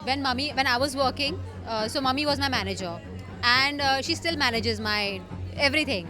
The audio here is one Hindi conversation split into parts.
when I was working, so mummy was my manager, and she still manages my everything,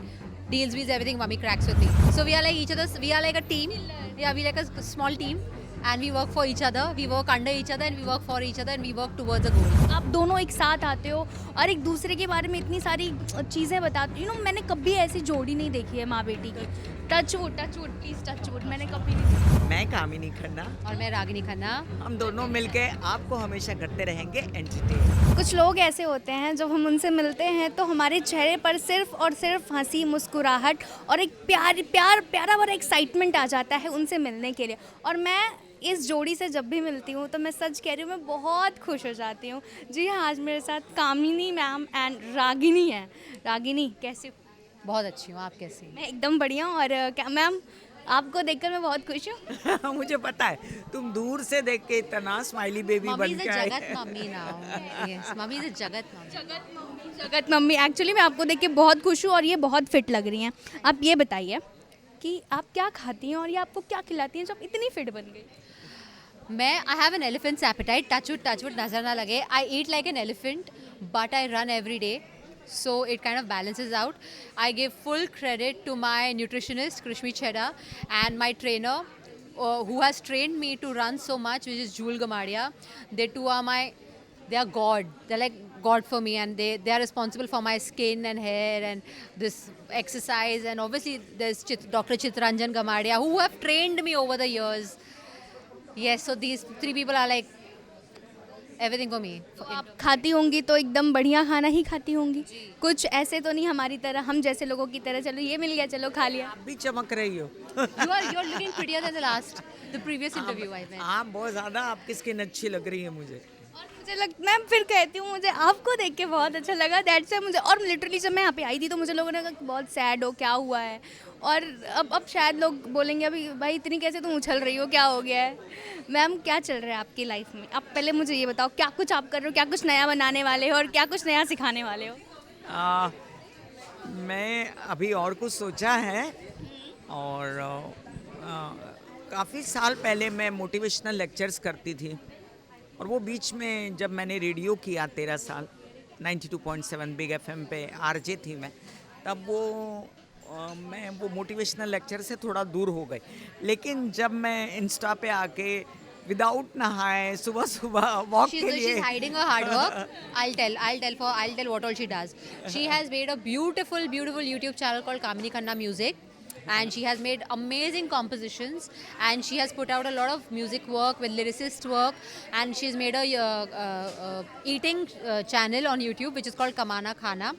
deals with everything. Mummy cracks with me, so we are like each other's. We are like a team. Yeah, we like a small team, and we work for each other. We work under each other, and we work for each other, and we work towards a goal. आप दोनों एक साथ आते हो और एक दूसरे के बारे में इतनी सारी चीज़ें बताते हो। मैंने कभी ऐसी जोड़ी नहीं देखी है माँ बेटी की। Touch wood please touch wood, मैंने कभी नहीं देखी। मैं कामिनी खन्ना, और मैं रागिनी खन्ना। हम दोनों मिलके आपको हमेशा करते रहेंगे एंटरटेन। कुछ लोग ऐसे होते हैं जब हम उनसे मिलते हैं तो हमारे चेहरे पर सिर्फ और सिर्फ हंसी, मुस्कुराहट और एक प्यारा भरा एक्साइटमेंट आ जाता है उनसे मिलने के लिए। और मैं इस जोड़ी से जब भी मिलती हूँ तो मैं सच कह रही हूँ, मैं बहुत खुश हो जाती हूँ। जी हाँ, आज मेरे साथ कामिनी मैम एंड रागिनी हैं। रागिनी कैसी हो? बहुत अच्छी हूँ, आप कैसी? मैं एकदम बढ़िया। और क्या मैम, आपको देखकर मैं बहुत खुश हूँ। मुझे पता है, तुम दूर से देख के इतना स्माइली बेबी मम्मी बन इज के अ आए। जगत mummy now. Yes, mummy is a जगत मम्मी। जगत मम्मी, एक्चुअली मैं आपको देख के बहुत खुश हूँ और ये बहुत फिट लग रही हैं। आप ये बताइए कि आप क्या खाती हैं और ये आपको क्या खिलाती हैं जो आप इतनी फिट बन गई? मैं I have an elephant's appetite, touch wood नजर ना लगे। I eat like an elephant but I run every day, so it kind of balances out. I give full credit to my nutritionist Krishmi Chheda and my trainer who has trained me to run so much, which is Jewel Gamadia. They two are they are God. They're like God for me, and they are responsible for my skin and hair and this exercise. And obviously there's Dr. Chitranjan Gamadia who have trained me over the years. Yes, so these three people are like everything for me. तो आप खाती होंगी तो एकदम बढ़िया खाना ही खाती होंगी, कुछ ऐसे तो नहीं हमारी तरह, हम जैसे लोगों की तरह चलो ये मिल गया चलो खा लिया। आप भी चमक रही हो। You're looking prettier than the previous interview I went. आप बहुत ज्यादा, आपकी स्किन अच्छी लग रही है मुझे। और मुझे मैं फिर कहती हूँ, मुझे आपको देख के बहुत अच्छा लगा, दैट से मुझे। और लिटरली जब मैं यहाँ पे आई थी तो मुझे लोगों ने कहा कि बहुत सैड हो, क्या हुआ है। और अब शायद लोग बोलेंगे अभी भाई इतनी कैसे तुम उछल रही हो, क्या हो गया है। मैम, क्या चल रहा है आपकी लाइफ में? आप पहले मुझे ये बताओ, क्या कुछ आप कर रहे हो, क्या कुछ नया बनाने वाले हो और क्या कुछ नया सिखाने वाले हो? आ, मैं अभी और कुछ सोचा है, और काफ़ी साल पहले मैं मोटिवेशनल लेक्चर्स करती थी, और वो बीच में जब मैंने रेडियो किया 13 साल 92.7 बिग एफएम पे आरजे थी मैं, तब मैं वो मोटिवेशनल लेक्चर से थोड़ा दूर हो गई। लेकिन जब मैं इंस्टा पे आके विदाउट नहाए सुबह सुबह वॉक के लिए, She's hiding her hard work. I'll tell what all she does. She has made a beautiful YouTube channel called Kamini Khanna Music, and she has made amazing compositions, and she has put out a lot of music work with lyricist work, and she's made a eating channel on YouTube which is called Kamana Khana.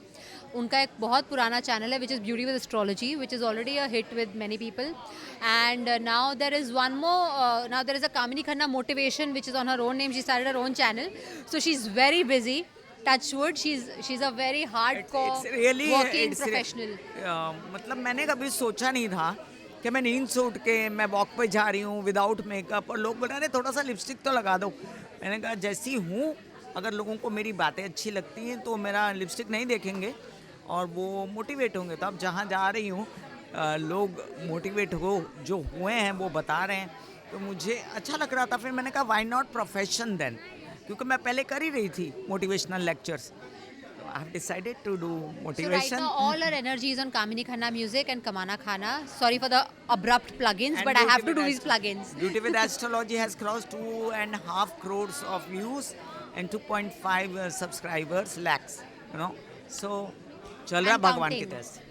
उनका एक बहुत पुराना चैनल है which is Beauty with Astrology, which is already a hit with many people, and now there is one more, now there is a Kamini Khanna Motivation which is on her own name. She started her own channel, so she's very busy. Touch wood, she's a very hardcore It's really working it's professional. मतलब मैंने कभी सोचा नहीं था कि मैं नींद से उठ के मैं वॉक पे जा रही हूँ विदाउट मेकअप, और लोग बता रहे थोड़ा सा लिपस्टिक तो लगा दो। मैंने कहा जैसी हूँ, अगर लोगों को मेरी बातें अच्छी लगती हैं तो मेरा लिपस्टिक नहीं देखेंगे और वो मोटिवेट होंगे। तो अब जहाँ जा रही हूँ लोग मोटिवेट जो हुए हैं वो बता रहे हैं, तो मुझे अच्छा लग रहा था। फिर मैंने कहा व्हाई नॉट प्रोफेशन देन, क्योंकि मैं पहले कर ही रही थी motivational lectures. I have decided to do So right motivation. now all our energy is on Kamini Khanna Music and Kamana Khana. Sorry for the abrupt plugins, And but I have Beauty to do with these plugins. Beauty with Astrology has crossed 2.5 crores of views and 2.5 subscribers lakhs, you know. So चल रहा And भगवान की counting. तरह से।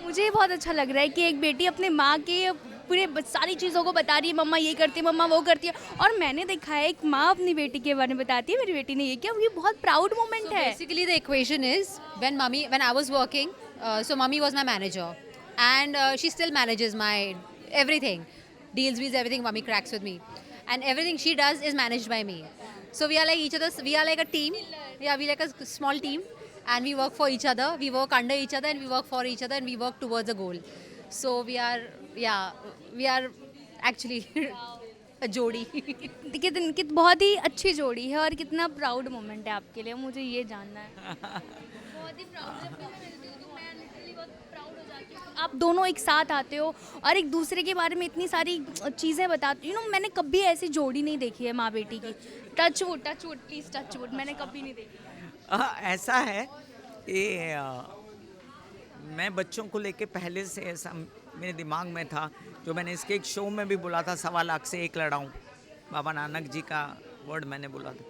मुझे बहुत अच्छा लग रहा है कि एक बेटी अपने माँ के पूरे सारी चीज़ों को बता रही है, मम्मा ये करती है, मम्मा वो करती है। और मैंने देखा है एक माँ अपनी बेटी के बारे में बताती है, मेरी बेटी ने ये किया, ये बहुत प्राउड मोमेंट So है। basically the equation is when I was working, so mummy was my manager, and she still manages my everything, deals with everything. Mummy cracks with me, and everything she does is managed by me. So we are like each other's. We are like a team. Yeah, we like a small team, and we work for each other. We work under each other, and we work for each other, and we work towards a goal. So we are actually a जोड़ी। बहुत ही अच्छी जोड़ी है और कितना प्राउड मोमेंट है आपके लिए, मुझे ये जानना है। बहुत ही प्राउड, जब भी मैं मिलती हूँ तो मैं लिटरली बहुत प्राउड हो आप दोनों एक साथ आते हो और एक दूसरे के बारे में इतनी सारी चीज़ें बताते हो। मैंने कभी ऐसी जोड़ी नहीं देखी है माँ बेटी की। Touch wood please touch wood, मैंने कभी नहीं देखी। ऐसा है कि मैं बच्चों को लेके पहले से ऐसा मेरे दिमाग में था, जो मैंने इसके एक शो में भी बोला था, 1.25 लाख से एक लड़ाऊँ, बाबा नानक जी का वर्ड मैंने बोला था,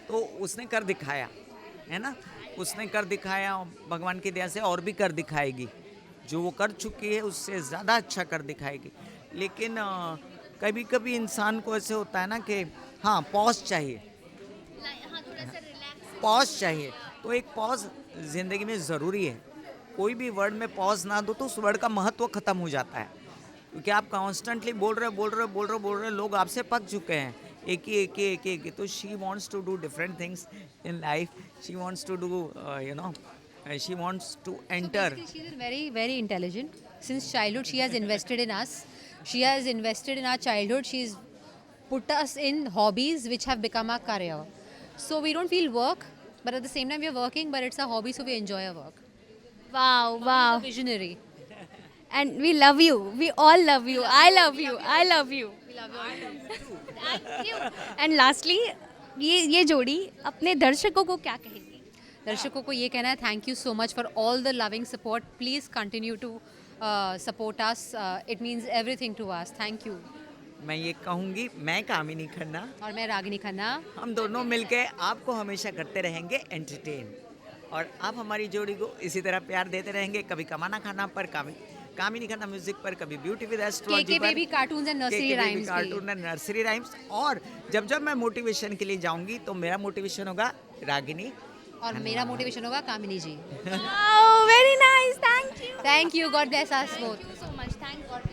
तो उसने कर दिखाया है ना, उसने कर दिखाया। भगवान की दया से और भी कर दिखाएगी, जो वो कर चुकी है उससे ज़्यादा अच्छा कर दिखाएगी। लेकिन कभी कभी इंसान को ऐसे होता है ना कि हाँ पॉज चाहिए, पॉज चाहिए, तो एक पॉज ज़िंदगी में ज़रूरी है। कोई भी वर्ड में पॉज ना दो तो उस वर्ड का महत्व ख़त्म हो जाता है, क्योंकि आप कॉन्स्टेंटली बोल रहे लोग आपसे पक चुके हैं एक ही। तो she wants to do different things in life, she wants to do she wants to enter. So basically, she's very, very intelligent. Since childhood, she has invested in us. She has invested in our childhood. She's put us in hobbies which have become our career. So we don't feel work, but at the same time, we are working, but it's a hobby, so we enjoy our work. वाह She's वाह, a visionary. And we love you, we all love you, I love you, I love you. We love you. Thank you. And lastly ये जोड़ी अपने दर्शकों को क्या कहेगी? दर्शकों को ये कहना है, thank you so much for all the loving support. Please continue to support us. It means everything to us. Thank you. मैं ये कहूँगी, मैं कामिनी खन्ना, और मैं रागिनी खन्ना, हम दोनों मिलके आपको हमेशा करते रहेंगे एंटरटेन, और आप हमारी जोड़ी को इसी तरह प्यार देते रहेंगे, कभी कमाना खाना पर, कामिनी खन्ना म्यूजिक पर, कभी ब्यूटी विद एस्ट्रोलॉजी केके पर, baby cartoons and nursery rhymes. Cartoon and nursery rhymes. और जब मैं मोटिवेशन के लिए जाऊंगी तो मेरा मोटिवेशन होगा रागिनी, और मेरा मोटिवेशन होगा Kamini ji. Very nice, thank you, thank you. God bless us both. So much, thank God.